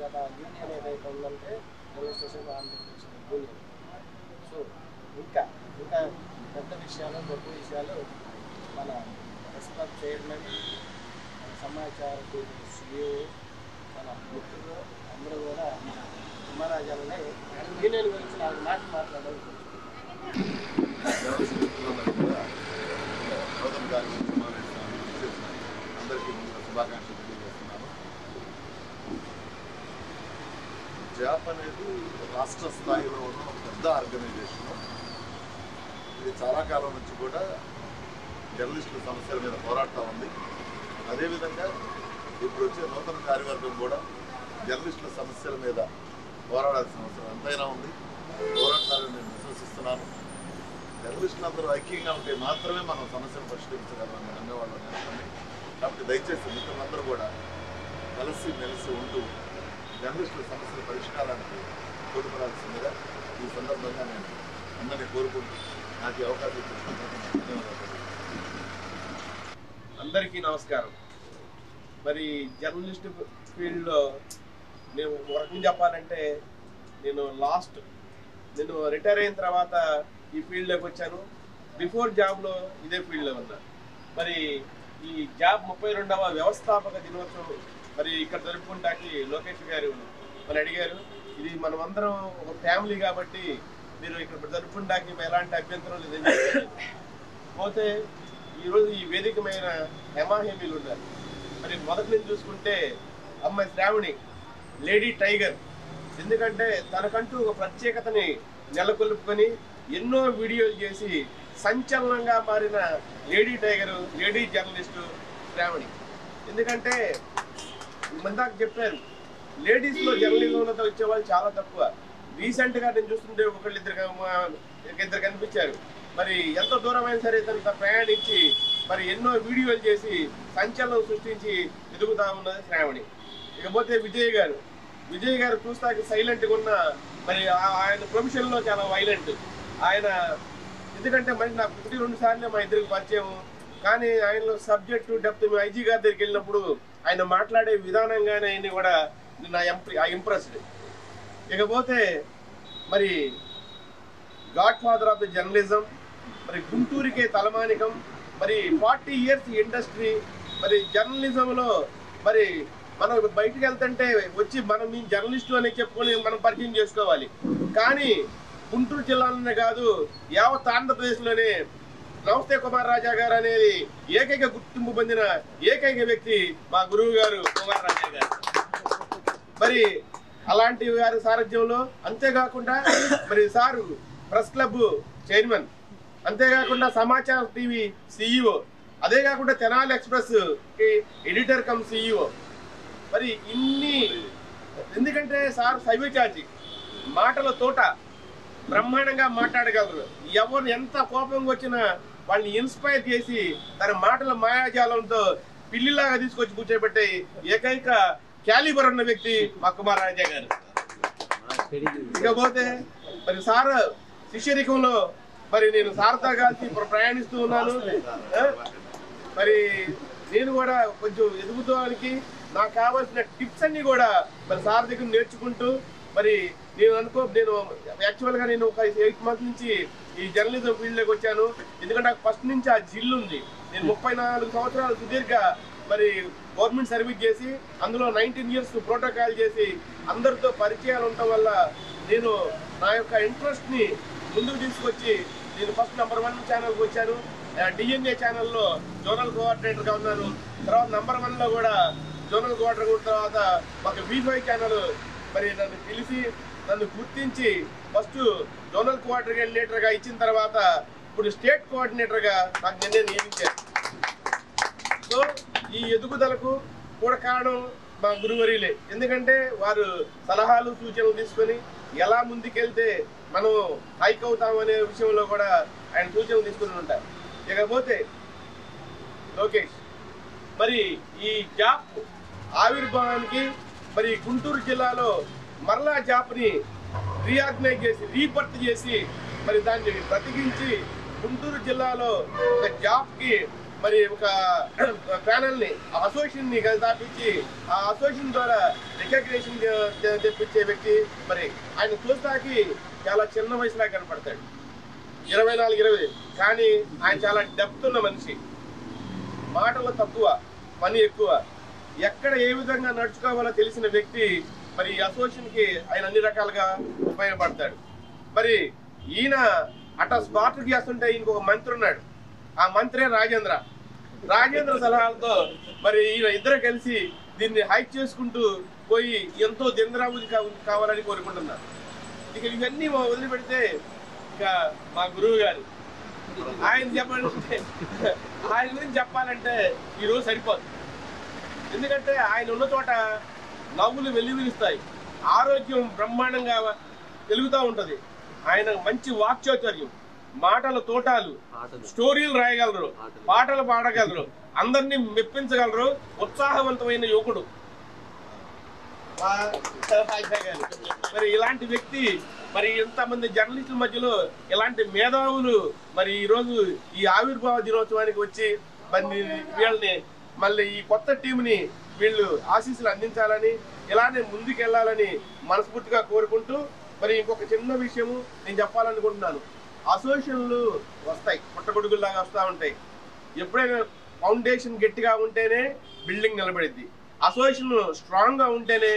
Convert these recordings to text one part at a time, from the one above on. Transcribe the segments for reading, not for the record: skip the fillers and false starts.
గత యూనియన్ ఏదైతే ఉందంటే journalist association Andhra Pradesh union. So ఇంకా ఇంకా పెద్ద విషయాలు గొప్ప విషయాలు మన ప్రస్తుత చైర్మన్, మన సమాచార CEO, మన మిత్రులు అందరూ కూడా కుమారాజాలని యూనియన్ గురించి నాకు మాట్లాడాలి. అందరికీ శుభాకాంక్షలు తెలియజేస్తున్నాను. జాప్ అనేది రాష్ట్ర స్థాయిలో ఉన్న ఒక పెద్ద ఆర్గనైజేషన్. ఇది చాలా కాలం నుంచి కూడా జర్నలిస్టుల సమస్యల మీద పోరాడుతూ ఉంది. అదేవిధంగా ఇప్పుడు వచ్చే నూతన కార్యవర్గం కూడా జర్నలిస్టుల సమస్యల మీద పోరాడాల్సిన అవసరం ఎంతైనా ఉంది. పోరాటాలని నేను విశ్వసిస్తున్నాను. జర్నలిస్టులందరూ ఐక్యంగా ఉంటే మాత్రమే మనం సమస్యను పరిష్కరించగలమని నమ్మేవాళ్ళు నేర్చుకోండి. కాబట్టి దయచేసి మిత్రులందరూ కూడా మెలిసి ఉంటూ జర్నలిస్టుల సమస్యల పరిష్కారానికి తోడ్పడాల్సిందిగా ఈ సందర్భంగా నేను అందరినీ కోరుకుంటూ నాకు ఈ అవకాశం ఇచ్చినందుకు ధన్యవాదాలు. అందరికీ నమస్కారం. మరి జర్నలిస్ట్ ఫీల్డ్లో నేను ఒక రకంగా చెప్పాలంటే నేను రిటైర్ అయిన తర్వాత ఈ ఫీల్డ్లోకి వచ్చాను. బిఫోర్ జాబ్లో ఇదే ఫీల్డ్లో ఉన్నా. మరి ఈ జాబ్ 32వ వ్యవస్థాపక దినోత్సవం మరి ఇక్కడ జరుపుకుంటానికి లోకేష్ గారు మరి అడిగారు. ఇది మనమందరం ఒక ఫ్యామిలీ కాబట్టి మీరు ఇక్కడ జరుపుకుంటానికి ఎలాంటి అభ్యంతరం లేదని పోతే ఈరోజు ఈ వేదికమైన హేమాహేమీలు ఉన్నారు. మరి మొదటి నుంచి చూసుకుంటే అమ్మాయి శ్రావణి లేడీ టైగర్. ఎందుకంటే తనకంటూ ఒక ప్రత్యేకతని నెలకొల్పుకొని ఎన్నో వీడియోలు చేసి సంచలనంగా మారిన lady tiger, lady journalist Shravani. ఎందుకంటే ఇందాక చెప్పారు, లేడీస్లో జర్నలిజంలో వచ్చేవాళ్ళు చాలా తక్కువ. రీసెంట్గా నేను చూస్తుంటే ఇద్దరు కనిపించారు. మరి ఎంత దూరమైనా సరే తనతో ప్రయాణించి మరి ఎన్నో వీడియోలు చేసి సంచలనం సృష్టించి ఎదుగుతా ఉన్నది శ్రావణి. ఇకపోతే విజయ్ గారు చూస్తాకి సైలెంట్గా ఉన్న మరి ఆయన ప్రొఫెషన్లో చాలా వైలెంట్ ఆయన. ఎందుకంటే మరి నాకు 1-2 సార్లు మా ఇద్దరికి పరిచయం. కానీ ఆయనలో సబ్జెక్టు డెప్త్ ఐజీ గారి దగ్గరికి వెళ్ళినప్పుడు ఆయన మాట్లాడే విధానంగానే ఆయన్ని కూడా ఇంప్రెస్డ్. ఇకపోతే మరి God father of the journalism, మరి గుంటూరుకే తలమానికం, మరి 40 years ఇండస్ట్రీ. మరి జర్నలిజంలో మరి మనం బయటికి వెళ్తుంటే వచ్చి మనం మీ జర్నలిస్టు అని చెప్పుకొని మనం పరిచయం చేసుకోవాలి. కానీ గుంటూరు జిల్లాలోనే కాదు, యావత్ ఆంధ్రప్రదేశ్లోనే నమస్తే కుమార్ రాజా గారు అనేది ఏకైక గుర్తింపు పొందిన ఏకైక వ్యక్తి మా గురువు గారు కుమార్ రాజా గారు. మరి అలాంటి వారి సారథ్యంలో, అంతేకాకుండా మరి సారు ప్రెస్ క్లబ్ చైర్మన్, అంతేకాకుండా సమాచార టీవీ CEO, అదే కాకుండా Tenali express editor come CEO. మరి ఇన్ని ఎందుకంటే సార్ సైవచాచి మాటల తోట బ్రహ్మాండంగా మాట్లాడగలరు. ఎవరు ఎంత కోపంగా వచ్చినా వాళ్ళని ఇన్స్పైర్ చేసి తన మాటల మాయాజాలంతో పిల్లిలాగా తీసుకొచ్చి కూర్చోబెట్టే ఏకైక క్యాలిబర్ ఉన్న వ్యక్తి మా కుమార్ రాజా గారు. ఇకపోతే మరి సార్ శిష్యరికంలో మరి నేను సార్తో కలిసి ప్రయాణిస్తూ ఉన్నాను. మరి నేను కూడా కొంచెం ఎదుగుతానికి నాకు కావాల్సిన టిప్స్ అన్ని కూడా మరి సార్ దగ్గర నేర్చుకుంటూ మరి నేను యాక్చువల్గా నేను ఒక 8 months నుంచి ఈ జర్నలిజం ఫీల్డ్లోకి వచ్చాను. ఎందుకంటే నాకు ఫస్ట్ నుంచి ఆ జిల్ ఉంది. నేను 34 సంవత్సరాలు సుదీర్ఘ మరి గవర్నమెంట్ సర్వీస్ చేసి అందులో 19 years ప్రోటోకాల్ చేసి అందరితో పరిచయాలు ఉండటం వల్ల నేను నా యొక్క ఇంట్రెస్ట్ని ముందుకు తీసుకొచ్చి నేను ఫస్ట్ నెంబర్ 1 ఛానల్కి వచ్చాను. DNA ఛానల్లో జోనల్ కోఆర్డినేటర్గా ఉన్నాను. తర్వాత నెంబర్ 1లో కూడా జోనల్ కోఆర్డినేటర్, తర్వాత మాకు V5 ఛానల్ మరి నన్ను పిలిచి నన్ను గుర్తించి ఫస్ట్ జోనల్ కోఆర్డినేటర్గా ఇచ్చిన తర్వాత ఇప్పుడు స్టేట్ కోఆర్డినేటర్గా నాకు నియమించారు. సో ఈ ఎదుగుదలకు కూడా కారణం మా గురువర్యులే. ఎందుకంటే వారు సలహాలు సూచనలు తీసుకొని ఎలా ముందుకెళ్తే మనం హైక్ అవుతామనే విషయంలో కూడా ఆయన సూచనలు తీసుకుని ఉంటారు. ఇకపోతే లోకేష్ మరి ఈ జాబ్ ఆవిర్భావానికి మరి గుంటూరు జిల్లాలో మరలా జాబ్ని రీఆర్గనైజ్ చేసి రీబర్త్ చేసి మరి దాన్ని బ్రతికించి గుంటూరు జిల్లాలో ఒక జాబ్కి మరి ఒక ప్యానల్ని అసోసియేషన్ని స్థాపించి ఆ అసోసియేషన్ ద్వారా రికగ్నేషన్ తెప్పించే వ్యక్తి. మరి ఆయన చూస్తాకి చాలా చిన్న వయసులా కనపడతాడు, 24-20, కానీ ఆయన చాలా డెప్త్ ఉన్న మనిషి. మాటలు తక్కువ, పని ఎక్కువ. ఎక్కడ ఏ విధంగా నడుచుకోవాలో తెలిసిన వ్యక్తి. మరి ఈ అసోసియేషన్కి ఆయన అన్ని రకాలుగా ఉపయోగపడతాడు. మరి ఈయన అట్లా స్పాట్ చేస్తుంటే ఇంకొక మంత్రి ఉన్నాడు, ఆ మంత్రే రాజేంద్ర సలహాలతో మరి ఈయన ఇద్దరు కలిసి దీన్ని హైక్ చేసుకుంటూ పోయి ఎంతో దింద్రాబుద్ధి కావాలని కోరుకుంటున్నారు. ఇక ఇవన్నీ వదిలిపెడితే ఇక మా గురువు గారు ఆయన చెప్పాలంటే ఆయన గురించి చెప్పాలంటే ఈరోజు సరిపోదు. ఎందుకంటే ఆయన ఉన్న చోట నవ్వులు వెల్లివిరుస్తాయి, ఆరోగ్యం బ్రహ్మాండంగా వెలుగుతూ ఉంటుంది. ఆయన మంచి వాక్చాతుర్యం, మాటల తోటాలు, స్టోరీలు రాయగలరు, పాటలు పాడగలరు, అందరినీ మెప్పించగలరు. ఉత్సాహవంతమైన యువకుడు మరి ఇలాంటి వ్యక్తి. మరి ఇంతమంది జర్నలిస్టుల మధ్యలో ఇలాంటి మేధావులు మరి ఈరోజు ఈ ఆవిర్భావ దినోత్సవానికి వచ్చి మరి వీళ్ళని మళ్ళీ ఈ కొత్త టీంని వీళ్ళు ఆశీస్సులు అందించాలని, ఇలానే ముందుకెళ్లాలని మనస్ఫూర్తిగా కోరుకుంటూ, మరి ఇంకొక చిన్న విషయము నేను చెప్పాలనుకుంటున్నాను. అసోసియేషన్లు వస్తాయి, పుట్టగొడుగుల్లాగా వస్తూ ఉంటాయి. ఎప్పుడైనా ఫౌండేషన్ గట్టిగా ఉంటేనే బిల్డింగ్ నిలబడిద్ది. అసోసియేషన్ స్ట్రాంగ్గా ఉంటేనే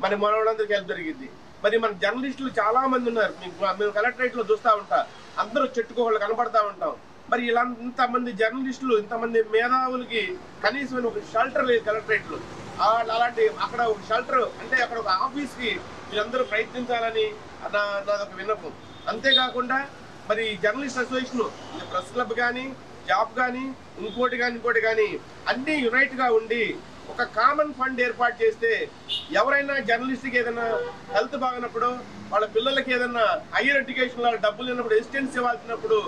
మరి మనవాళ్ళందరికీ హెల్ప్ జరిగిద్ది. మరి మన జర్నలిస్టులు చాలా మంది ఉన్నారు, మేము కలెక్టరేట్లో చూస్తూ ఉంటాం, అందరూ చెట్టుకోళ్ళు కనపడతా ఉంటాం. మరి ఇలా ఇంతమంది జర్నలిస్టులు, ఇంతమంది మేధావులకి కనీసం ఒక షెల్టర్ లేదు కలెక్టరేట్లో. అలాంటి అక్కడ ఒక షెల్టర్ అంటే అక్కడ ఒక ఆఫీస్కి మీరందరూ ప్రయత్నించాలని నాదొక విన్నపం. అంతేకాకుండా మరి జర్నలిస్ట్ అసోసియేషన్, ప్రెస్ క్లబ్ కానీ, జాబ్ కానీ, ఇంకోటి కానీ అన్నీ యునైట్గా ఉండి ఒక కామన్ ఫండ్ ఏర్పాటు చేస్తే ఎవరైనా జర్నలిస్ట్కి ఏదైనా హెల్త్ బాగున్నప్పుడు, వాళ్ళ పిల్లలకి ఏదైనా హైయర్ ఎడ్యుకేషన్లో డబ్బులు లేనప్పుడు, అసిస్టెన్స్ ఇవ్వాల్సినప్పుడు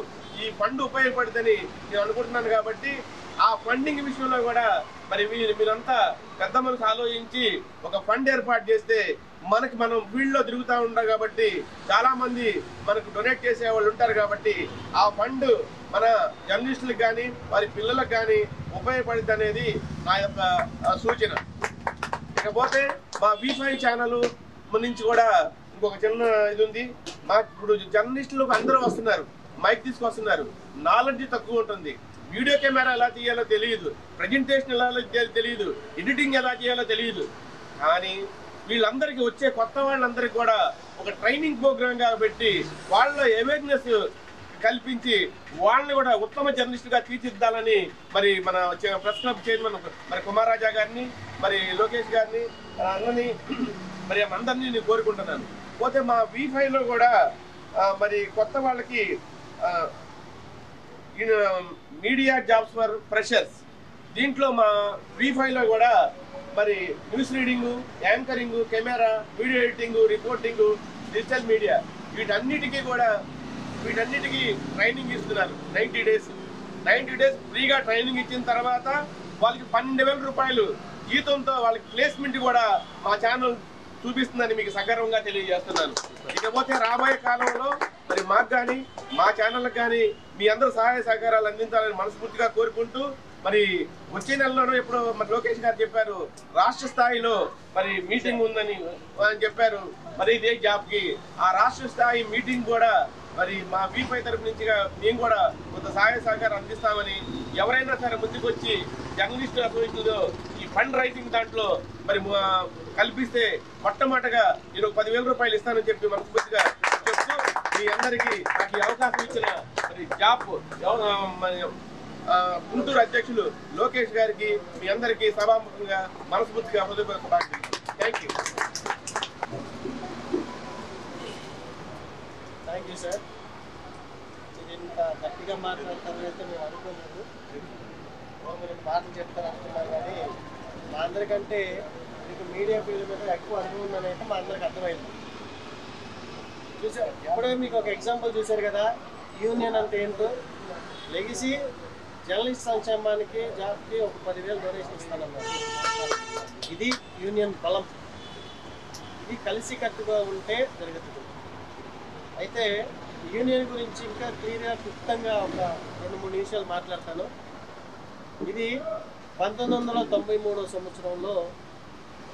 ఈ ఫండ్ ఉపయోగపడుతుందని నేను అనుకుంటున్నాను. కాబట్టి ఆ ఫండింగ్ విషయంలో కూడా మరి మీరంతా పెద్ద మనసు ఆలోచించి ఒక ఫండ్ ఏర్పాటు చేస్తే మనం ఫీల్డ్లో తిరుగుతూ ఉంటాం కాబట్టి చాలా మంది మనకు డొనేట్ చేసే వాళ్ళు ఉంటారు. కాబట్టి ఆ ఫండ్ మన జర్నలిస్టులకు కానీ వారి పిల్లలకు కానీ ఉపయోగపడుతుంది అనేది నా యొక్క సూచన. ఇకపోతే మా V5 ఛానల్ నుంచి కూడా ఇంకొక చిన్న ఇది ఉంది. మాకు ఇప్పుడు జర్నలిస్టులు అందరూ వస్తున్నారు, మైక్ తీసుకొస్తున్నారు, నాలెడ్జ్ తక్కువ ఉంటుంది, వీడియో కెమెరా ఎలా తీయాలో తెలియదు, ప్రజెంటేషన్ ఎలా తెలియదు, ఎడిటింగ్ ఎలా చేయాలో తెలియదు. కానీ వీళ్ళందరికీ వచ్చే కొత్త వాళ్ళందరికీ కూడా ఒక ట్రైనింగ్ ప్రోగ్రామ్గా పెట్టి వాళ్ళ అవేర్నెస్ కల్పించి వాళ్ళని కూడా ఉత్తమ జర్నలిస్టుగా తీర్చిదిద్దాలని మరి మన ప్రెస్ క్లబ్ చైర్మన్ మరి కుమార్ రాజా గారిని, మరి లోకేష్ గారిని, అన్నని, మరి అందరినీ నేను కోరుకుంటున్నాను. పోతే మా V5లో కూడా మరి కొత్త వాళ్ళకి మీడియా జాబ్స్ ఫర్ ఫ్రెషర్స్, దీంట్లో మా V5లో కూడా మరి news reading, anchoring, camera, video editing, reporting, digital media వీటన్నిటికీ ట్రైనింగ్ ఇస్తున్నారు. 90 డేస్ ఫ్రీగా ట్రైనింగ్ ఇచ్చిన తర్వాత వాళ్ళకి 12,000 రూపాయలు జీతంతో వాళ్ళకి ప్లేస్మెంట్ కూడా మా ఛానల్ చూపిస్తుందని మీకు సగర్వంగా తెలియజేస్తున్నాను. ఇకపోతే రాబోయే కాలంలో మరి మాకు కానీ మా ఛానళ్ళకి కానీ మీ అందరూ సహాయ సహకారాలు అందించాలని మనస్ఫూర్తిగా కోరుకుంటూ, మరి వచ్చే నెలలోనూ ఎప్పుడు మరి లోకేష్ గారు చెప్పారు రాష్ట్ర స్థాయిలో మరి మీటింగ్ ఉందని చెప్పారు. మరి ఇదే జాబ్కి ఆ రాష్ట్ర స్థాయి మీటింగ్ కూడా మరి మా V5 తరపు నుంచి మేము కూడా కొంత సహాయ సహకారం అందిస్తామని, ఎవరైనా సరే ముందుకు వచ్చి జర్నలిస్టు అసోసియేషన్లో ఈ ఫండ్ రైజింగ్ దాంట్లో మరి కల్పిస్తే మొట్టమొదటగా నేను 10,000 రూపాయలు ఇస్తానని చెప్పి మనస్ఫూర్తిగా చెప్తూ, మీ అందరికీ నాకు ఈ అవకాశం ఇచ్చిన మరి జాబ్ గుంటూరు అధ్యక్షులు లోకేష్ గారికి మీ అందరికీ సభాముఖంగా మనస్ఫూర్తిగా హృదయపూర్వక థ్యాంక్ యూ సార్. మీరు ఇంత గట్టిగా మాట్లాడతారైతే మేము అనుకోలేదు. మీరు మాటలు చెప్తారు అనుకున్నాం, కానీ మా అందరికంటే మీకు మీడియా ఫీల్డ్ మీద ఎక్కువ అనుభవం ఉందని అయితే మా అందరికి అర్థమైంది. చూసారు, ఎప్పుడో మీకు ఒక ఎగ్జాంపుల్ చూశారు కదా, యూనియన్ అంటే ఏంటో. లెగిసి జర్నలిస్ట్ సంక్షేమానికి జాబ్కి ఒక 10,000 డొనేషన్ ఇస్తానన్నారు. ఇది యూనియన్ బలం. ఇది కలిసికట్టుగా ఉంటే జరుగుతుంది. అయితే యూనియన్ గురించి ఇంకా క్లియర్గా క్లుప్తంగా ఒక 2-3 నిమిషాలు మాట్లాడతాను. ఇది 1993 సంవత్సరంలో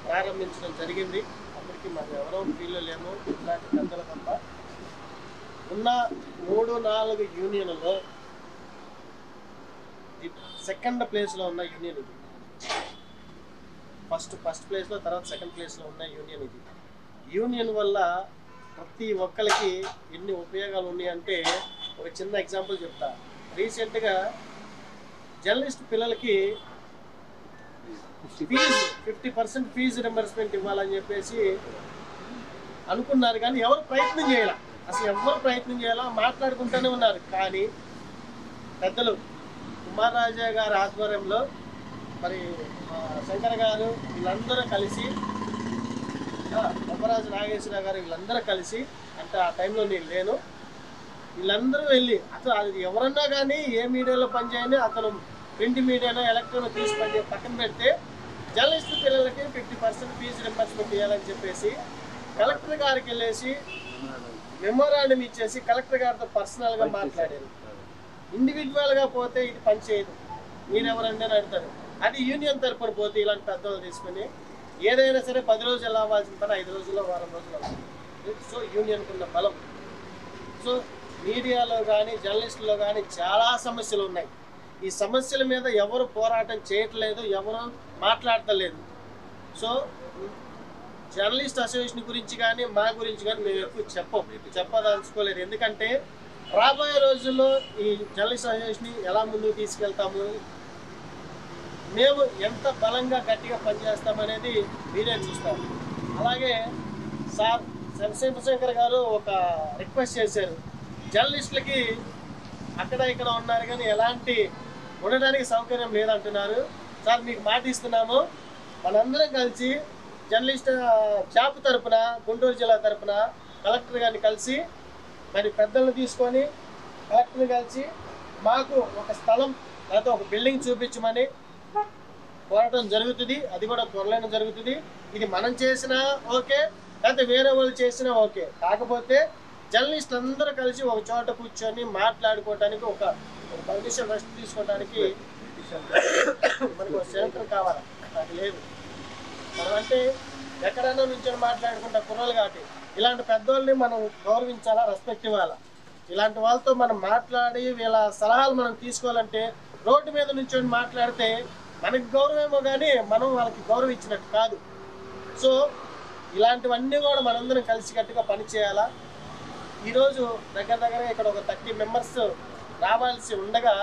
ప్రారంభించడం జరిగింది. అప్పటికి మరి ఎవరో ఫీల్డ్ లేము, ఇట్లాంటి పెద్దల తప్ప. ఉన్న 3-4 యూనియన్లో సెకండ్ ప్లేస్లో ఉన్న యూనియన్ ఇది. ఫస్ట్ ప్లేస్లో, తర్వాత సెకండ్ ప్లేస్లో ఉన్న యూనియన్ ఇది. యూనియన్ వల్ల ప్రతి ఒక్కరికి ఎన్ని ఉపయోగాలు ఉన్నాయంటే ఒక చిన్న ఎగ్జాంపుల్ చెప్తా. రీసెంట్గా జర్నలిస్ట్ పిల్లలకి ఫీజు 50% ఫీజు రింబర్స్మెంట్ ఇవ్వాలని చెప్పేసి అనుకున్నారు, కానీ ఎవరు ప్రయత్నం చేయాల. అసలు ఎవరు ప్రయత్నం చేయాలా, మాట్లాడుకుంటూనే ఉన్నారు. కానీ పెద్దలు కుమార్ రాజా గారి ఆధ్వర్యంలో మరి శంకర్ గారు వీళ్ళందరూ కలిసి, బొమ్మరాజు నాగేశ్వర గారు వీళ్ళందరూ కలిసి, అంటే ఆ టైంలో నేను లేను, వీళ్ళందరూ వెళ్ళి అసలు అది ఎవరన్నా కానీ ఏ మీడియాలో పనిచేయని, అతను ప్రింట్ మీడియాలో ఎలక్ట్రానిక్ తీసి పక్కన పెడితే జర్నలిస్ట్ పిల్లలకి 50% ఫీజు రింబర్స్మెంట్ ఇవ్వాలని చెప్పేసి కలెక్టర్ గారికి వెళ్ళేసి మెమోరాండం ఇచ్చేసి కలెక్టర్ గారితో పర్సనల్గా మాట్లాడారు. ఇండివిజువల్గా పోతే ఇది పనిచేయదు, మీరెవరండి అని అడుగుతారు. అది యూనియన్ తరపున పోతే ఇలాంటి పెద్దలు తీసుకుని ఏదైనా సరే 10 రోజులు అవ్వాల్సిన పని 5 రోజుల్లో, వారం రోజులు అవుతుంది. సో యూనియన్కి ఉన్న బలం. సో మీడియాలో కానీ జర్నలిస్టులో కానీ చాలా సమస్యలు ఉన్నాయి. ఈ సమస్యల మీద ఎవరు పోరాటం చేయట్లేదు, ఎవరు మాట్లాడతలేదు. సో జర్నలిస్ట్ అసోసియేషన్ గురించి కానీ మా గురించి కానీ మేము ఎక్కువ చెప్పదలుచుకోలేదు. ఎందుకంటే రాబోయే రోజుల్లో ఈ జర్నలిస్ట్ అసోసియేషన్ ఎలా ముందుకు తీసుకెళ్తాము, మేము ఎంత బలంగా గట్టిగా పనిచేస్తామనేది మీరే చూస్తారు. అలాగే సార్ శివశంకర్ గారు ఒక రిక్వెస్ట్ చేశారు, జర్నలిస్టులకి అక్కడ ఇక్కడ ఉన్నారు కానీ ఎలాంటి ఉండడానికి సౌకర్యం లేదంటున్నారు. సార్ మీకు మాట ఇస్తున్నాము, మనందరం కలిసి జర్నలిస్ట్ జాబ్ తరపున, గుంటూరు జిల్లా తరపున కలెక్టర్ గారిని కలిసి, మరి పెద్దలను తీసుకొని కలెక్టర్ని కలిసి మాకు ఒక స్థలం లేకపోతే ఒక బిల్డింగ్ చూపించమని కోరటం జరుగుతుంది. అది కూడా త్వరలోనే జరుగుతుంది. ఇది మనం చేసినా ఓకే, లేకపోతే వేరే వాళ్ళు చేసినా ఓకే. కాకపోతే జర్నలిస్టులు అందరూ కలిసి ఒక చోట కూర్చొని మాట్లాడుకోవడానికి, ఒక పర్మిషన్ రెస్ట్ తీసుకోవడానికి మనకు ఒక సెంటర్ కావాలి. అది లేదు. మనం అంటే ఎక్కడైనా నుంచి మాట్లాడుకుంటా కుర్రలు కాబట్టి ఇలాంటి పెద్దోళ్ళని మనం గౌరవించాలా, రెస్పెక్ట్ ఇవ్వాలా. ఇలాంటి వాళ్ళతో మనం మాట్లాడి వీళ్ళ సలహాలు మనం తీసుకోవాలంటే రోడ్డు మీద నుంచి మాట్లాడితే మనకి గౌరవమేమో కానీ మనం వాళ్ళకి గౌరవం ఇచ్చినట్టు కాదు. సో ఇలాంటివన్నీ కూడా మనందరం కలిసికట్టుగా పనిచేయాలా. ఈరోజు దగ్గర ఇక్కడ ఒక 30 మెంబర్స్ రావాల్సి ఉండగా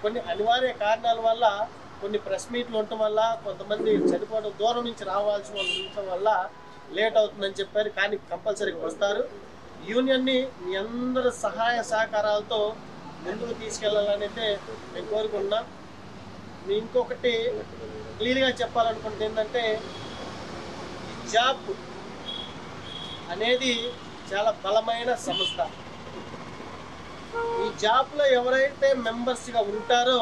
కొన్ని అనివార్య కారణాల వల్ల, కొన్ని ప్రెస్ మీట్లు ఉండటం వల్ల, కొంతమంది చనిపోవడం, దూరం నుంచి రావాల్సి ఉండటం వల్ల లేట్ అవుతుందని చెప్పారు. కానీ కంపల్సరీగా వస్తారు. యూనియన్ని మీ అందరి సహాయ సహకారాలతో ముందుకు తీసుకెళ్లాలని అయితే మేము కోరుకుంటున్నాం. ఇంకొకటి క్లియర్గా చెప్పాలనుకుంటే ఏంటంటే, జాబ్ అనేది చాలా బలమైన సంస్థ. ఈ జాబ్లో ఎవరైతే మెంబర్స్గా ఉంటారో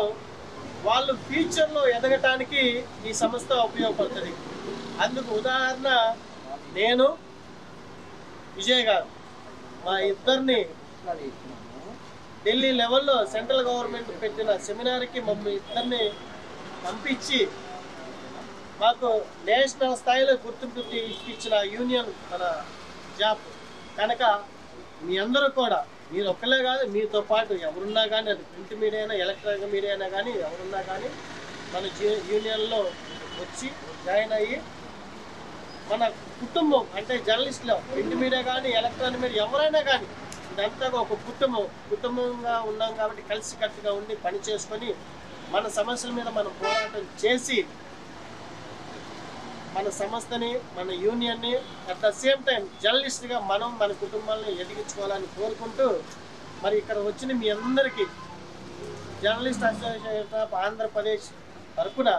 వాళ్ళు ఫ్యూచర్లో ఎదగటానికి ఈ సంస్థ ఉపయోగపడుతుంది. అందుకు ఉదాహరణ నేను, విజయ్ గారు, మా ఇద్దరిని ఢిల్లీ లెవెల్లో సెంట్రల్ గవర్నమెంట్ పెట్టిన సెమినార్కి మమ్మల్ని ఇద్దరిని పంపించి మాకు నేషనల్ స్థాయిలో గుర్తింపు ఇచ్చిన యూనియన్ మన జాబ్. కనుక మీ అందరూ కూడా, మీరు ఒక్కలే కాదు, మీతో పాటు ఎవరున్నా కానీ, అది ప్రింట్ మీడియా అయినా ఎలక్ట్రానిక్ మీడియా అయినా కానీ, ఎవరున్నా కానీ మన యూనియన్లో వచ్చి జాయిన్ అయ్యి మన కుటుంబం, అంటే జర్నలిస్టులో ప్రింట్ మీడియా కానీ ఎలక్ట్రానిక్ మీడియా ఎవరైనా కానీ ఇదంతా ఒక కుటుంబంగా ఉన్నాం కాబట్టి కలిసికట్టుగా ఉండి పని చేసుకొని మన సమస్యల మీద మనం పోరాటం చేసి మన సంస్థని, మన యూనియన్ని అట్ ద సేమ్ టైం జర్నలిస్ట్గా మనం మన కుటుంబాలను ఎదిగించుకోవాలని కోరుకుంటూ, మరి ఇక్కడ వచ్చిన మీ అందరికీ జర్నలిస్ట్ అసోసియేషన్ ఆఫ్ ఆంధ్రప్రదేశ్ తరఫున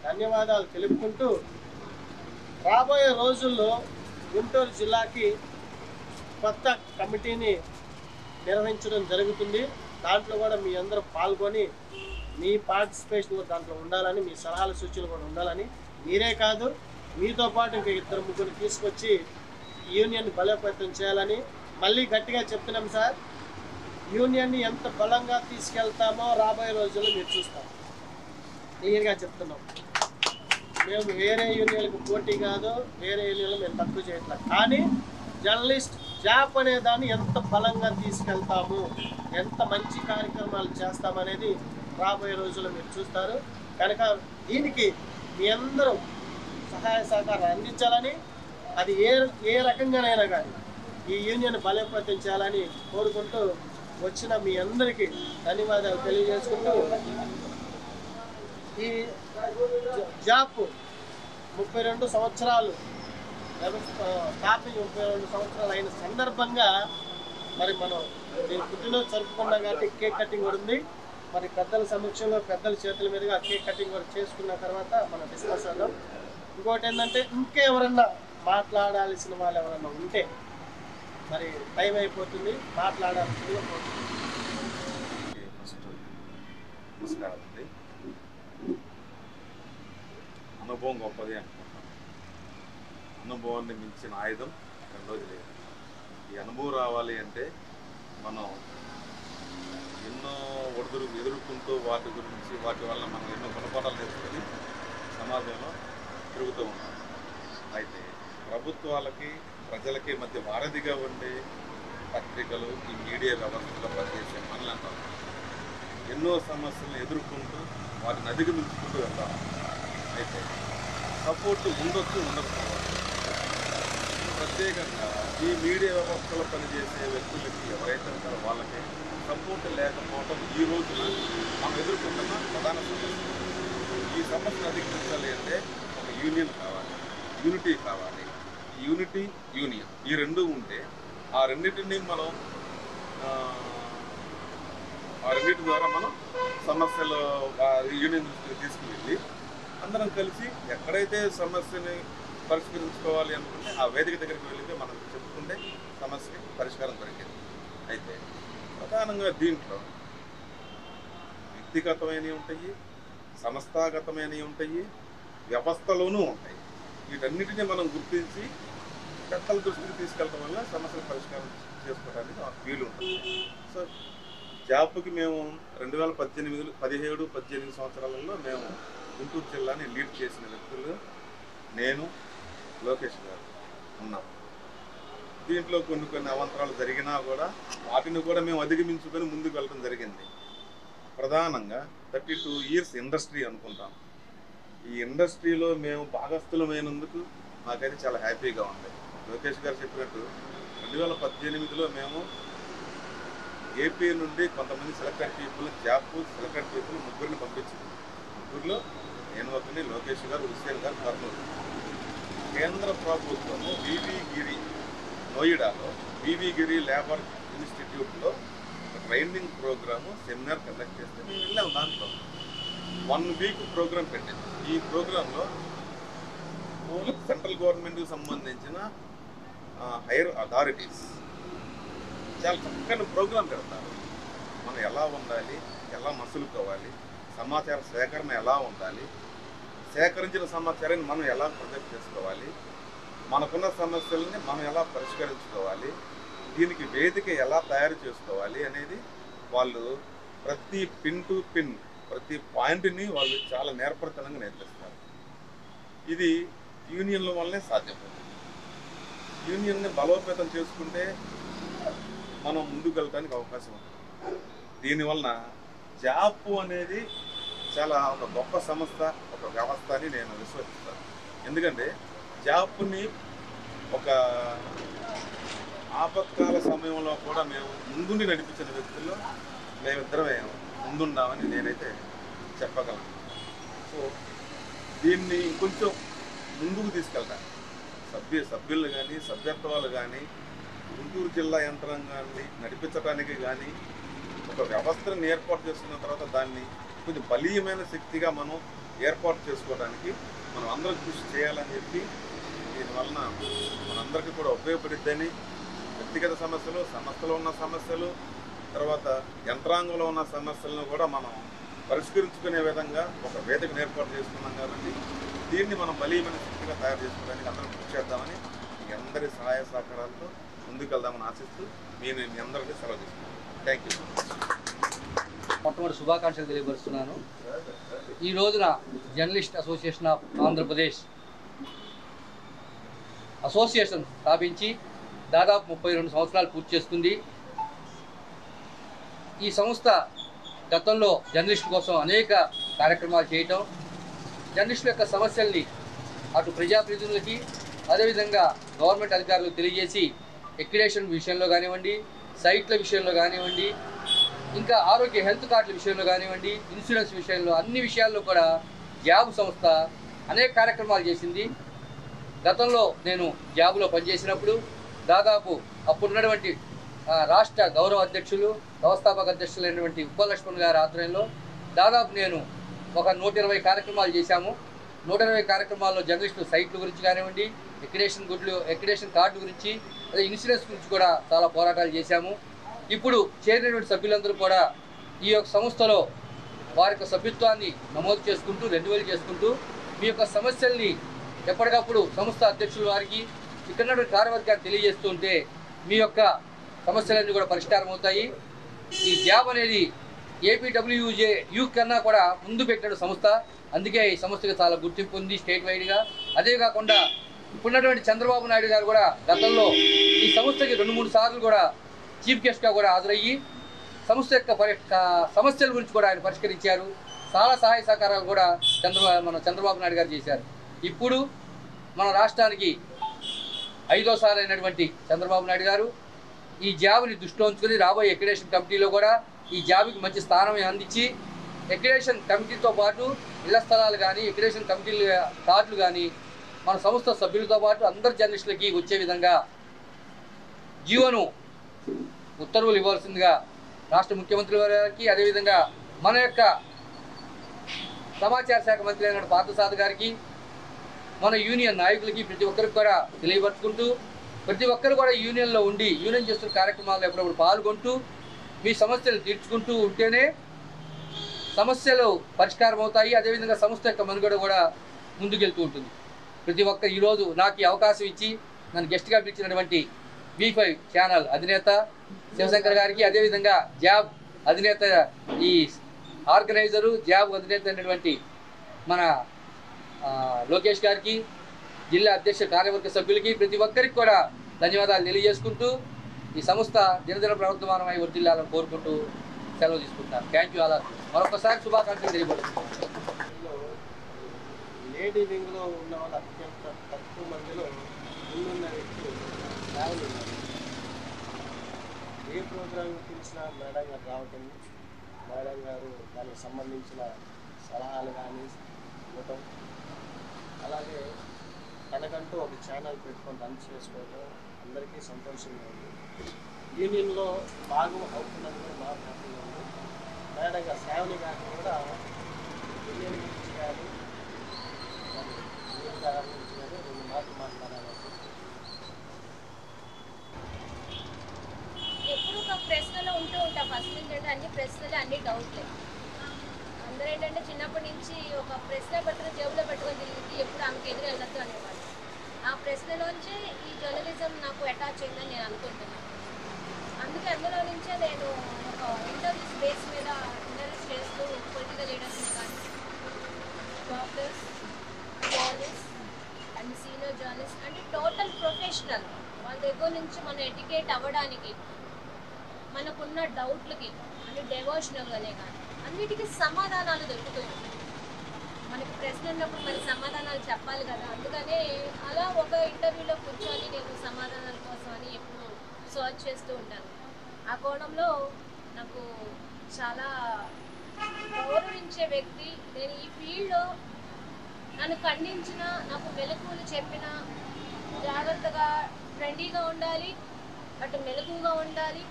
ధన్యవాదాలు తెలుపుకుంటూ, రాబోయే రోజుల్లో గుంటూరు జిల్లాకి కొత్త కమిటీని నిర్వహించడం జరుగుతుంది. దాంట్లో కూడా మీ అందరూ పాల్గొని మీ పార్టిసిపేషన్ దాంట్లో ఉండాలని, మీ సలహాలు సూచనలు కూడా ఉండాలని, మీరే కాదు మీతో పాటు ఇంకా 2-3 తీసుకొచ్చి యూనియన్ని బలోపేతం చేయాలని మళ్ళీ గట్టిగా చెప్తున్నాం సార్. యూనియన్ని ఎంత బలంగా తీసుకెళ్తామో రాబోయే రోజుల్లో మీరు చూస్తారు. క్లియర్గా చెప్తున్నాం. మేము వేరే యూనియన్లకు పోటీ కాదు, వేరే యూనియన్లు మేము తక్కువ చేయట్లేదు. కానీ జర్నలిస్ట్ జాబ్ అనే దాన్ని ఎంత బలంగా తీసుకెళ్తాము, ఎంత మంచి కార్యక్రమాలు చేస్తామనేది రాబోయే రోజుల్లో మీరు చూస్తారు. కనుక దీనికి మీ అందరూ సహాయ సహకారం అందించాలని, అది ఏ రకంగానైనా కానీ ఈ యూనియన్ బలోపేతం చేయాలని కోరుకుంటూ వచ్చిన మీ అందరికీ ధన్యవాదాలు తెలియజేసుకుంటూ, ఈ జాబ్ 32 సంవత్సరాలు స్థాపించి 32 సంవత్సరాలు అయిన సందర్భంగా మరి మనం పుట్టినరోజు జరుపుకున్నాం కాబట్టి కేక్ కటింగ్ కూడా ఉంది. మరి పెద్దల సమక్షంలో పెద్దల చేతుల మీదుగా కేక్ కటింగ్ కూడా చేసుకున్న తర్వాత మనం డిస్కస్ అవుదాం. ఇంకోటి ఏంటంటే ఇంకెవరన్నా మాట్లాడాల్సిన వాళ్ళు ఎవరన్నా ఉంటే మరి టైం అయిపోతుంది, మాట్లాడాల్సిందిగా కోరుతున్నాం. నమస్కారం అండి. అనుభవం గొప్పది అనుకుంటున్నాను. అనుభవాన్ని మించిన ఆయుధం రెండోది లేదు. ఈ అనుభవం రావాలి అంటే మనం ఎన్నో ఒడిదుడుకు ఎదుర్కొంటూ వాటి గురించి వాటి వల్ల మనం ఎన్నో గుణపాఠాలు నేర్చుకొని సమాజంలో తిరుగుతూ ఉన్నాం. అయితే ప్రభుత్వాలకి ప్రజలకి మధ్య వారధిగా ఉండే పత్రికలు, ఈ మీడియా వ్యవస్థలో పనిచేసే మనలంటాం ఎన్నో సమస్యలను ఎదుర్కొంటూ వాటిని అధిగమించుకుంటూ వెళ్తాం. అయితే సపోర్ట్ ఉండొచ్చు, ఉండకపోవచ్చు. ప్రత్యేకంగా ఈ మీడియా వ్యవస్థలో పనిచేసే వ్యక్తులకి ఎవరైతే ఉంటారో వాళ్ళకి సపోర్ట్ లేకపోవడం ఈ రోజున మనం ఎదుర్కొంటున్న ప్రధాన సమస్య. ఈ సమస్యను అధిగమించాలి అంటే ఒక యూనియన్ కావాలి, యూనిటీ కావాలి. యూనిటీ, యూనియన్ ఈ రెండు ఉంటే ఆ రెండింటిని మనం ఆ రెండింటి ద్వారా మనం సమస్యలు యూనియన్ దృష్టికి తీసుకువెళ్ళి అందరం కలిసి ఎక్కడైతే సమస్యని పరిష్కరించుకోవాలి అనుకుంటే ఆ వేదిక దగ్గరికి వెళ్ళితే మనం చెప్పుకుంటే సమస్యకి పరిష్కారం దొరికింది. అయితే ప్రధానంగా దీంట్లో వ్యక్తిగతమైనవి ఉంటాయి, సంస్థాగతమైనవి ఉంటాయి, వ్యవస్థలోనూ ఉంటాయి. వీటన్నిటిని మనం గుర్తించి పెద్దల దృష్టికి తీసుకెళ్ళడం వల్ల సమస్యలు పరిష్కారం చేసుకోవడానికి వీలు ఉంటుంది. సో జాబ్కి మేము 2017 సంవత్సరాలలో మేము గుంటూరు జిల్లాని లీడ్ చేసిన వ్యక్తులు నేను, లోకేష్ గారు ఉన్నాం. దీంట్లో కొన్ని అవాంతరాలు జరిగినా కూడా వాటిని కూడా మేము అధిగమించుకొని ముందుకు వెళ్ళడం జరిగింది. ప్రధానంగా 32 ఇయర్స్ ఇండస్ట్రీ అనుకుంటాం. ఈ ఇండస్ట్రీలో మేము భాగస్థులమైనందుకు మాకైతే చాలా హ్యాపీగా ఉంది. లోకేష్ గారు చెప్పినట్టు 2018లో మేము ఏపీ నుండి కొంతమంది సెలెక్టెడ్ పీపుల్, సెలెక్టెడ్ పీపుల్ ముగ్గురిని పంపించింది. ముగ్గురులో నేను ఒకరిని, లోకేష్ గారు, హుస్సేన్ గారు, కర్నూలు. కేంద్ర ప్రభుత్వము వివి గిరి నోయిడాలో వివి గిరి లేబర్ ఇన్స్టిట్యూట్లో ట్రైనింగ్ ప్రోగ్రాము సెమినార్ కండక్ట్ చేస్తే మేము వెళ్ళాము. దాంట్లో 1 వీక్ ప్రోగ్రాం పెట్టింది. ఈ ప్రోగ్రాంలో సెంట్రల్ గవర్నమెంట్కి సంబంధించిన హైయర్ అథారిటీస్ చాలా చక్కని ప్రోగ్రాం పెడతారు. మనం ఎలా ఉండాలి, ఎలా మసులుకోవాలి, సమాచార సేకరణ ఎలా ఉండాలి, సేకరించిన సమాచారాన్ని మనం ఎలా ప్రొజెక్ట్ చేసుకోవాలి, మనకున్న సమస్యలని మనం ఎలా పరిష్కరించుకోవాలి, దీనికి వేదిక ఎలా తయారు చేసుకోవాలి అనేది వాళ్ళు ప్రతి పిన్ టు పిన్, ప్రతి పాయింట్ని వాళ్ళు చాలా నేర్పరితనంగా నేర్పిస్తారు. ఇది యూనియన్ల వల్లనే సాధ్యపడుతుంది. యూనియన్ని బలోపేతం చేసుకుంటే మనం ముందుకు వెళ్ళడానికి అవకాశం ఉంది. దీనివలన జాబ్ అనేది చాలా ఒక గొప్ప సంస్థ, ఒక వ్యవస్థ అని నేను విశ్వసిస్తాను. ఎందుకంటే జాబ్ని ఒక ఆపత్కాల సమయంలో కూడా మేము ముందుండి నడిపించిన వ్యక్తుల్లో మేమిద్దరమే ముందుండామని నేనైతే చెప్పగలను. సో దీన్ని ఇంకొంచెం ముందుకు తీసుకెళ్తాను. సభ్యులు కానీ, సభ్యత్వాలు కానీ, గుంటూరు జిల్లా యంత్రాంగాన్ని నడిపించడానికి కానీ ఒక వ్యవస్థను ఏర్పాటు చేసుకున్న తర్వాత దాన్ని కొంచెం బలీయమైన శక్తిగా మనం ఏర్పాటు చేసుకోవడానికి మనం అందరం కృషి చేయాలని చెప్పి, దీనివలన మనందరికీ కూడా ఉపయోగపడిద్దని, వ్యక్తిగత సమస్యలు, సంస్థలో ఉన్న సమస్యలు, తర్వాత యంత్రాంగంలో ఉన్న సమస్యలను కూడా మనం పరిష్కరించుకునే విధంగా ఒక వేదికను ఏర్పాటు చేసుకున్నాం. కాబట్టి దీన్ని మనం బలీయమైన శక్తిగా తయారు చేసుకోవడానికి అందరం కృషి చేద్దామని, మీ అందరి సహాయ సహకారాలతో ముందుకు వెళ్దామని ఆశిస్తూ మీ అందరికీ సెలవు తీసుకున్నాను. Thank you. మొట్టమొదటి శుభాకాంక్షలు తెలియపరుస్తున్నాను. ఈ రోజున journalist association of Andhra Pradesh association స్థాపించి దాదాపు 32 సంవత్సరాలు పూర్తి చేస్తుంది. ఈ సంస్థ గతంలో జర్నలిస్టుల కోసం అనేక కార్యక్రమాలు చేయటం, జర్నలిస్టుల యొక్క సమస్యల్ని అటు ప్రజాప్రతినిధులకి అదేవిధంగా గవర్నమెంట్ అధికారులకు తెలియజేసి ఎక్రిడేషన్ విషయంలో కానివ్వండి, సైట్ల విషయంలో కానివ్వండి, ఇంకా ఆరోగ్య హెల్త్ కార్డుల విషయంలో కానివ్వండి, ఇన్సూరెన్స్ విషయంలో అన్ని విషయాల్లో కూడా జాబ్ సంస్థ అనేక కార్యక్రమాలు చేసింది. గతంలో నేను జాబ్లో పనిచేసినప్పుడు దాదాపు అప్పుడున్నటువంటి రాష్ట్ర గౌరవ అధ్యక్షులు వ్యవస్థాపక అధ్యక్షులైనటువంటి ఉప్పలక్ష్మణ్ గారి ఆధ్వర్యంలో దాదాపు నేను ఒక 120 కార్యక్రమాలు చేశాము. 120 కార్యక్రమాల్లో జర్నలిస్టులు సైట్ల గురించి కానివ్వండి, ఎక్రిడేషన్ కార్డు గురించి, అదే ఇన్సూరెన్స్ గురించి కూడా చాలా పోరాటాలు చేశాము. ఇప్పుడు చేరినటువంటి సభ్యులందరూ కూడా ఈ యొక్క సంస్థలో వారి యొక్క సభ్యత్వాన్ని నమోదు చేసుకుంటూ రెన్యువల్ చేసుకుంటూ మీ యొక్క సమస్యల్ని ఎప్పటికప్పుడు సంస్థ అధ్యక్షుల వారికి ఇక్కడ కార్యవర్గాన్ని తెలియజేస్తూ ఉంటే మీ యొక్క సమస్యలన్నీ కూడా పరిష్కారం అవుతాయి. ఈ జాబ్ అనేది ఏపీడబ్ల్యూజేయు కన్నా కూడా ముందు పెట్టిన సంస్థ, అందుకే ఈ సంస్థకి చాలా గుర్తింపు ఉంది స్టేట్ వైడ్గా. అదే కాకుండా ఇప్పుడున్నటువంటి చంద్రబాబు నాయుడు గారు కూడా గతంలో ఈ సంస్థకి 2-3 సార్లు కూడా చీఫ్ గెస్ట్గా కూడా హాజరయ్యి సంస్థ యొక్క సమస్యల గురించి కూడా ఆయన పరిష్కరించారు. చాలా సహాయ సహకారాలు కూడా చంద్రబాబు నాయుడు గారు చేశారు. ఇప్పుడు మన రాష్ట్రానికి 5వ సారి అయినటువంటి చంద్రబాబు నాయుడు గారు ఈ జాబ్ని దృష్టిలో ఉంచుకొని రాబోయే ఎక్రిడేషన్ కమిటీలో కూడా ఈ జాబ్కి మంచి స్థానం అందించి ఎక్రిడేషన్ కమిటీతో పాటు ఇళ్ల స్థలాలు కానీ ఎక్రిడేషన్ కమిటీలు కార్డులు కానీ మన సంస్థ సభ్యులతో పాటు అందరు జర్నలిస్టులకి వచ్చే విధంగా జీవోను ఉత్తర్వులు ఇవ్వాల్సిందిగా రాష్ట్ర ముఖ్యమంత్రి గారికి, అదేవిధంగా మన యొక్క సమాచార శాఖ మంత్రి అయిన పార్థసారథి గారికి, మన యూనియన్ నాయకులకి ప్రతి ఒక్కరికి కూడా తెలియపరుచుకుంటూ ప్రతి ఒక్కరు కూడా యూనియన్లో ఉండి యూనియన్ చేస్తున్న కార్యక్రమాల్లో ఎప్పుడప్పుడు పాల్గొంటూ మీ సమస్యలు తీర్చుకుంటూ ఉంటేనే సమస్యలు పరిష్కారం అవుతాయి. అదేవిధంగా సంస్థ యొక్క మనుగడ కూడా ముందుకెళ్తూ ఉంటుంది. ప్రతి ఒక్క ఈరోజు నాకు ఈ అవకాశం ఇచ్చి నన్ను గెస్ట్గా పిలిచినటువంటి V5 ఛానల్ అధినేత శివశంకర్ గారికి, అదేవిధంగా జాబ్ అధినేత ఈ ఆర్గనైజరు జాబ్ అధినేత అయినటువంటి మన లోకేష్ గారికి, జిల్లా అధ్యక్ష కార్యవర్గ సభ్యులకి ప్రతి ఒక్కరికి కూడా ధన్యవాదాలు తెలియజేసుకుంటూ ఈ సంస్థ దినదిన ప్రవర్తమానమై వర్ధిల్లాలని కోరుకుంటూ సెలవు తీసుకుంటాను. Thank you all. మరొకసారి శుభాకాంక్షలు తెలియపరుస్తున్నాను. లేడీ వింగ్లో ఉన్న వాళ్ళు అత్యంత తక్కువ మందిలో ముందున్న వ్యక్తులు సేవలు ఉన్నారు. ఏ ప్రోగ్రామ్ పిలిచినా మేడం గారు రావటం, మేడం గారు దానికి సంబంధించిన సలహాలు కానీ ఇవ్వటం, అలాగే తనకంటూ ఒక ఛానల్ పెట్టుకొని రన్ చేసుకోవటం అందరికీ సంతోషంగా ఉంది. యూనియన్లో భాగం అవుతున్నది కూడా బాగా హ్యాపీగా ఉంది. మేడం గారు సేవలు కానీ కూడా యూనియన్ గురించి కానీ యూనియన్ గారి గురించి కానీ 2 మాటలు మాట్లాడాలి. ఎప్పుడు ఒక ప్రశ్నలో ఉంటూ ఉంటాం. ఫస్ట్ ఏంటంటే అన్ని ప్రశ్నలు అన్ని డౌట్లే. అందరూ ఏంటంటే చిన్నప్పటి నుంచి ఒక ప్రశ్న పట్టుకుని జేబులో పెట్టుకొని తిరిగి ఎప్పుడు ఆమెకు ఎదురు వెళ్ళొద్దు అనేవాళ్ళు. ఆ ప్రశ్నలోంచే ఈ జర్నలిజం నాకు అటాచ్ అయిందని నేను అనుకుంటున్నాను. అందుకే అందులో నుంచే నేను ఒక ఇంటర్వ్యూస్ బేస్ మీద ఇంటర్వ్యూస్ చేస్తూ పొలిటికల్ లీడర్స్ని కానీ doctors, journalist and senior journalist అంటే టోటల్ ప్రొఫెషనల్ వాళ్ళ దగ్గర నుంచి మనం ఎడ్యుకేట్ అవ్వడానికి మనకున్న డౌట్లకి అంటే డెవోషనల్గానే కానీ అన్నిటికీ సమాధానాలు దొరుకుతాయి. మనకి ప్రశ్న ఉన్నప్పుడు మరి సమాధానాలు చెప్పాలి కదా. అందుకనే అలా ఒక ఇంటర్వ్యూలో కూర్చొని నేను సమాధానాల కోసం అని ఎప్పుడు సర్చ్ చేస్తూ ఉంటాను. ఆ కోణంలో నాకు చాలా గౌరవించే వ్యక్తి. నేను ఈ ఫీల్డ్లో నన్ను ఖండించిన, నాకు మెలకువలు చెప్పిన, జాగ్రత్తగా ట్రెండీగా ఉండాలి, అటు మెలకువగా ఉండాలి,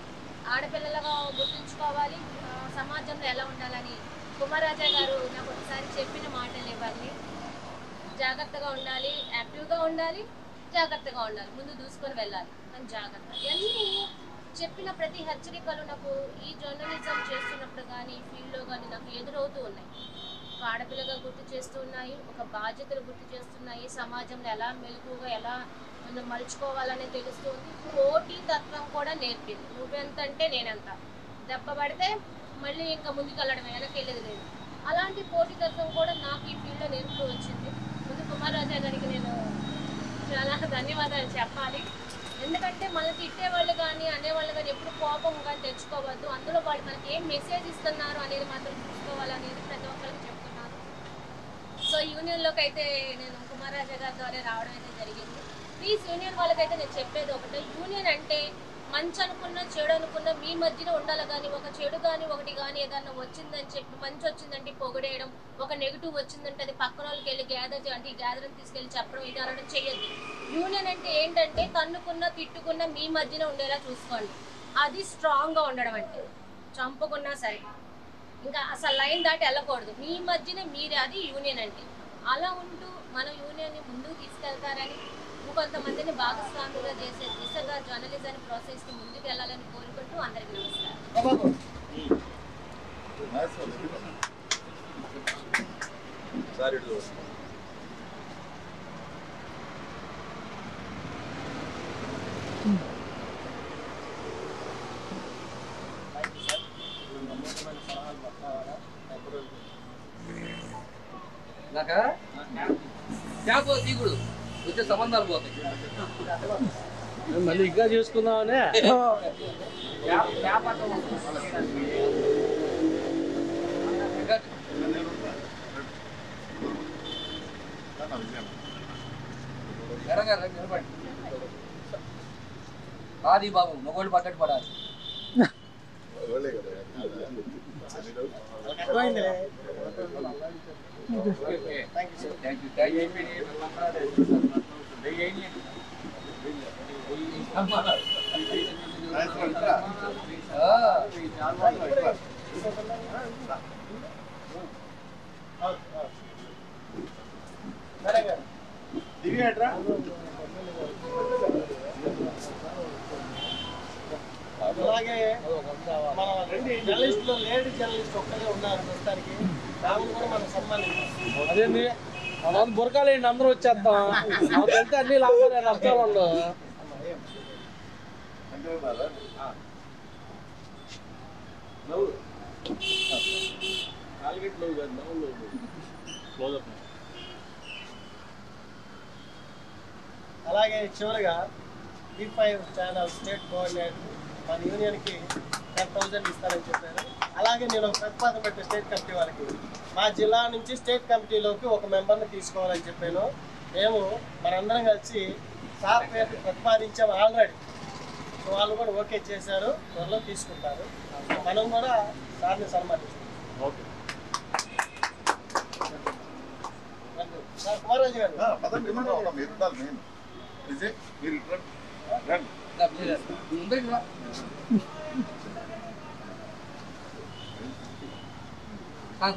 ఆడపిల్లలుగా గుర్తుంచుకోవాలి, సమాజంలో ఎలా ఉండాలని కుమారాజా గారు నాకు ఒకసారి చెప్పిన మాటలు ఇవ్వాలి. జాగ్రత్తగా ఉండాలి, యాక్టివ్గా ఉండాలి, జాగ్రత్తగా ఉండాలి, ముందు దూసుకొని వెళ్ళాలి అని జాగ్రత్త. ఇవన్నీ చెప్పిన ప్రతి హెచ్చరికలు నాకు ఈ జర్నలిజం చేస్తున్నప్పుడు కానీ ఈ ఫీల్డ్లో కానీ నాకు ఎదురవుతూ ఉన్నాయి. ఒక ఆడపిల్లగా గుర్తు చేస్తూ ఉన్నాయి, ఒక బాధ్యతలు గుర్తు చేస్తున్నాయి, సమాజంలో ఎలా మెలకుగా ఎలా మనం మలుచుకోవాలని తెలుస్తుంది. పోటీ తత్వం కూడా నేర్పింది. నువ్వెంత అంటే నేనెంత, దెబ్బ పడితే మళ్ళీ ఇంకా ముందుకు వెళ్ళడమే, వెనక్కి వెళ్ళేది లేదు. అలాంటి పోటీతత్వం కూడా నాకు ఈ ఫీల్డ్లో నేర్పుతూ వచ్చింది. ముందు కుమార్ రాజా గారికి నేను చాలా ధన్యవాదాలు చెప్పాలి. ఎందుకంటే మనకి తిట్టేవాళ్ళు కానీ అనేవాళ్ళు కానీ ఎప్పుడు కోపం కానీ తెచ్చుకోవద్దు. అందులో వాళ్ళు మనకి ఏం మెసేజ్ ఇస్తున్నారు అనేది మాత్రం చూసుకోవాలనేది ప్రతి ఒక్కరికి చెప్తున్నారు. సో యూనియన్లోకి అయితే నేను కుమార్ రాజా గారి ద్వారా రావడం అయితే జరిగింది. ప్లీజ్ యూనియన్ వాళ్ళకైతే నేను చెప్పేది ఒకటే, యూనియన్ అంటే మంచి అనుకున్నా చెడు అనుకున్నా మీ మధ్యన ఉండాలి. కానీ ఒక చెడు కానీ ఒకటి కానీ ఏదన్నా వచ్చిందని చెప్పి మంచి వచ్చిందంటే పొగిడేయడం, ఒక నెగిటివ్ వచ్చిందంటే అది పక్కన వాళ్ళకి వెళ్ళి అంటే ఈ గ్యాదరింగ్ తీసుకెళ్ళి చెప్పడం, ఇది అనడం చేయొద్దు. యూనియన్ అంటే ఏంటంటే తన్నుకున్నా తిట్టుకున్నా మీ మధ్యన ఉండేలా చూసుకోండి. అది స్ట్రాంగ్గా ఉండడం అంటే. చంపుకున్నా సరే ఇంకా అసలు లైన్ దాటి వెళ్ళకూడదు, మీ మధ్యన మీరే, అది యూనియన్ అంటే. అలా ఉంటూ మనం యూనియన్ని ముందుకు తీసుకెళ్తారని, ఇంకొంతమందిని భాగస్వాములుగా చేసే దిశగా జర్నలిజాన్ని ప్రోత్సహిస్తూ ముందుకు వెళ్ళాలని కోరుకుంటూ అందరికీ నమస్కారం. తీగుడు వచ్చే సంబంధాలు పోతాయి. మళ్ళీ ఇంకా చేసుకుందామనే ఆది బాబు మొగోళ్ళు పట్టట్టు పడాలి. అలాగే మన రెండు జర్నలిస్టులు లేడీ జర్నలిస్ట్ ఒక్కరే ఉన్నారు ప్రస్తుతానికి, రాములు కూడా మనం సన్మానించాం. అదేంది మన బురకాలేండి అందరూ వచ్చేద్దాం, వెళ్తే అన్ని లాభాలు నష్టాలు ఉండవు. అలాగే చివరిగా E5 ఛానల్ స్టేట్ కోఆర్డినేటర్ మన యూనియన్కి 10,000 ఇస్తారని చెప్పారు. అలాగే నేను ఒక ప్రతిపాదన పెట్టే స్టేట్ కమిటీ వాళ్ళకి, మా జిల్లా నుంచి స్టేట్ కమిటీలోకి ఒక మెంబర్ని తీసుకోవాలని చెప్పాను. మేము మనందరం కలిసి సార్ పేరు ప్రతిపాదించాము ఆల్రెడీ. సో వాళ్ళు కూడా ఓకే చేశారు, త్వరలో తీసుకుంటారు. మనం కూడా సార్ని సన్మానిస్తాం. ఓకే సార్ కుమారాజు గారు పదండి, మీరు ఉండాలి. నేను విజయ్ మీరు రండి.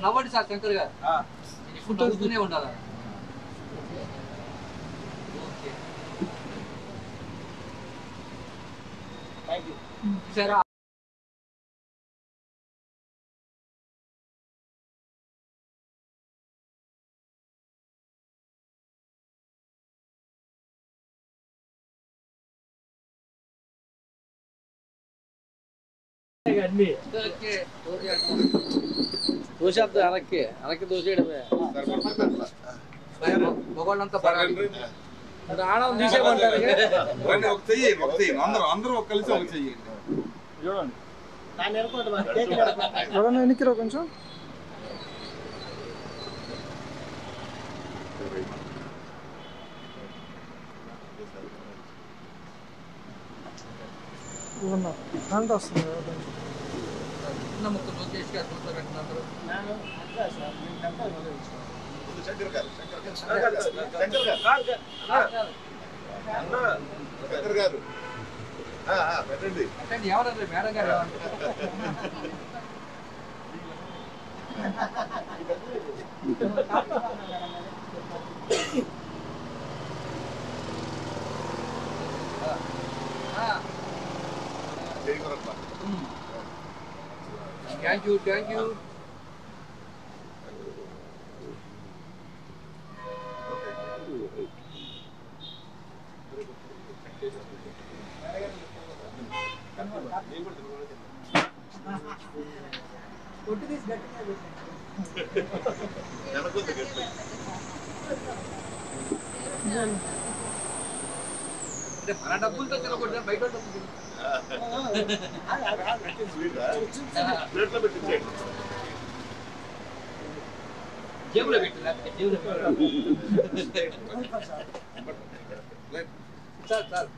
నవ్వండి సార్ శంకర్ గారు, ఇప్పుడు నవ్వుతూనే ఉండాలి. Thank you. సరే అన్ని దోసేద్దాం, వెనక్కి దోసేయడమే. మొగోళ్ళంతా ఆనందం తీసేయమంటారు. ఒక చెయ్యి అందరూ కలిసి ఒక చెయ్యి చూడండి, దాన్ని అనుకోండి ఎవరన్నా ఎన్నికరా కొంచెం. అంత వస్తుంది చిన్న ముక్క లోకేష్ గారు కూర్చోబెట్టినందరూ శంకర్ గారు పెట్టండి. ఎవరండి మేడం గారు థ్యాంక్ యూ. వెనకొద్దు గట్టి. అంటే మన డబ్బులతో తినకూడదు, బయట డబ్బులు స్వీటా? ప్లేట్లో పెట్టించేయండి. జేబులో పెట్టు, లేకపోతే జేబులో పెట్టు. సార్